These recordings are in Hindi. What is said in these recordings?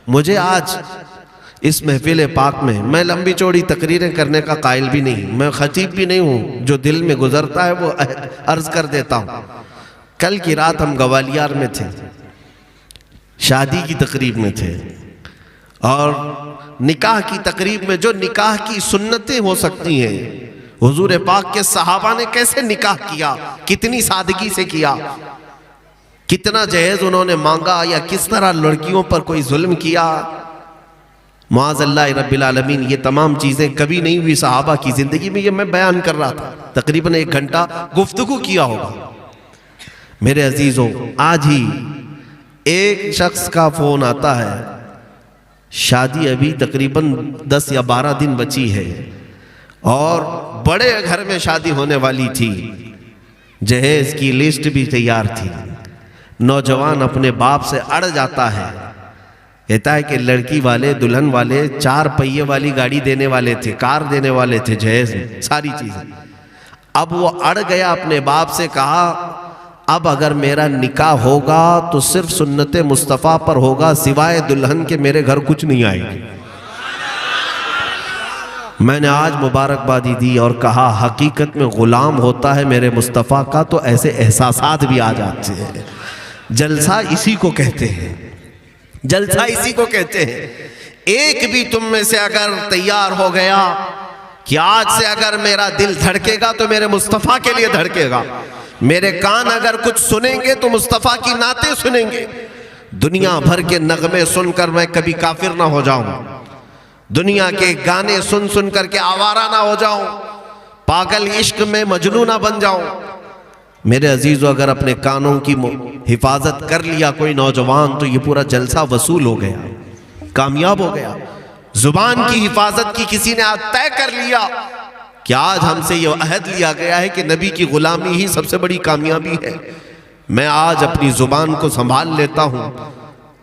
मुझे आज इस महफिल पाक में, मैं लंबी चौड़ी तकरीरें करने का कायल भी नहीं, मैं खतीब भी नहीं हूँ, जो दिल में गुजरता है वो अर्ज कर देता हूँ। कल की रात हम ग्वालियर में थे, शादी की तकरीब में थे, और निकाह की तकरीब में जो निकाह की सुन्नतें हो सकती हैं, हुजूर पाक के सहाबा ने कैसे निकाह किया, कितनी सादगी से किया, कितना जहेज उन्होंने मांगा, या किस तरह लड़कियों पर कोई जुल्म किया। मुआज़ल्लाह रब्बिल आलमीन, ये तमाम चीज़ें कभी नहीं हुई सहाबा की ज़िंदगी में। ये मैं बयान कर रहा था, तकरीबन 1 घंटा गुफ्तगू किया होगा। मेरे अजीज़ों, आज ही एक शख्स का फ़ोन आता है, शादी अभी तकरीबन 10 या 12 दिन बची है और बड़े घर में शादी होने वाली थी, जहेज की लिस्ट भी तैयार थी। नौजवान अपने बाप से अड़ जाता है, कहता है कि लड़की वाले, दुल्हन वाले 4 पहिए वाली गाड़ी देने वाले थे, कार देने वाले थे, जहेज में सारी चीजें। अब वो अड़ गया, अपने बाप से कहा अब अगर मेरा निकाह होगा तो सिर्फ सुन्नते मुस्तफ़ा पर होगा, सिवाय दुल्हन के मेरे घर कुछ नहीं आएगी। मैंने आज मुबारकबादी दी और कहा हकीकत में गुलाम होता है मेरे मुस्तफ़ा का तो ऐसे एहसासात भी आ जाते हैं। जलसा इसी को कहते हैं, जलसा इसी को कहते हैं। एक भी तुम में से अगर तैयार हो गया कि आज से अगर मेरा दिल धड़केगा तो मेरे मुस्तफ़ा के लिए धड़केगा, मेरे कान अगर कुछ सुनेंगे तो मुस्तफ़ा की नाते सुनेंगे, दुनिया भर के नगमे सुनकर मैं कभी काफिर ना हो जाऊं, दुनिया के गाने सुन सुन करके आवारा ना हो जाऊं, पागल इश्क में मजनू ना बन जाऊं। मेरे अजीजों, अगर अपने कानों की हिफाजत कर लिया कोई नौजवान तो ये पूरा जलसा वसूल हो गया, कामयाब हो गया। जुबान की हिफाजत की किसी ने आज तय कर लिया कि आज हमसे ये अहद लिया गया है कि नबी की गुलामी ही सबसे बड़ी कामयाबी है। मैं आज अपनी जुबान को संभाल लेता हूं,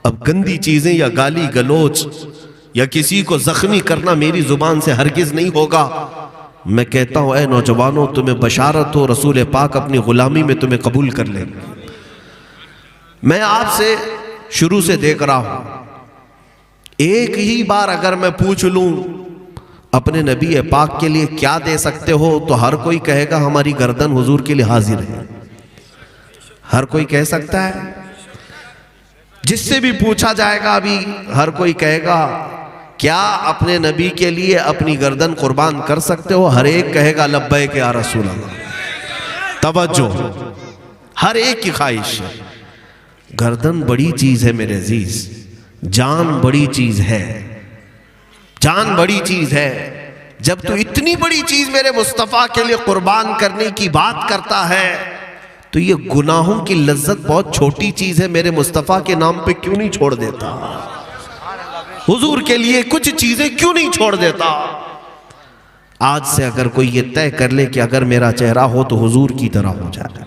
अब गंदी चीजें या गाली गलोच या किसी को जख्मी करना मेरी जुबान से हरगिज नहीं होगा। मैं कहता हूं, ऐ नौजवानों, तुम्हें बशारत हो, रसूल पाक अपनी गुलामी में तुम्हें कबूल कर ले। मैं आपसे शुरू से देख रहा हूं, एक ही बार अगर मैं पूछ लूं अपने नबी पाक के लिए क्या दे सकते हो, तो हर कोई कहेगा हमारी गर्दन हुजूर के लिए हाजिर है। हर कोई कह सकता है, जिससे भी पूछा जाएगा अभी हर कोई कहेगा क्या अपने नबी के लिए अपनी गर्दन कुर्बान कर सकते हो? हर एक कहेगा लब्बैक या रसूल अल्लाह। तवज्जो, हर एक की ख्वाहिश है। गर्दन बड़ी चीज है मेरे अजीज, जान बड़ी चीज है, जान बड़ी चीज है। जब तू इतनी बड़ी चीज मेरे मुस्तफा के लिए कुर्बान करने की बात करता है तो ये गुनाहों की लज्जत बहुत छोटी चीज है, मेरे मुस्तफा के नाम पे क्यों नहीं छोड़ देता? हुजूर के लिए कुछ चीजें क्यों नहीं छोड़ देता? आज से अगर कोई ये तय कर ले कि अगर मेरा चेहरा हो तो हुजूर की तरह हो जाए,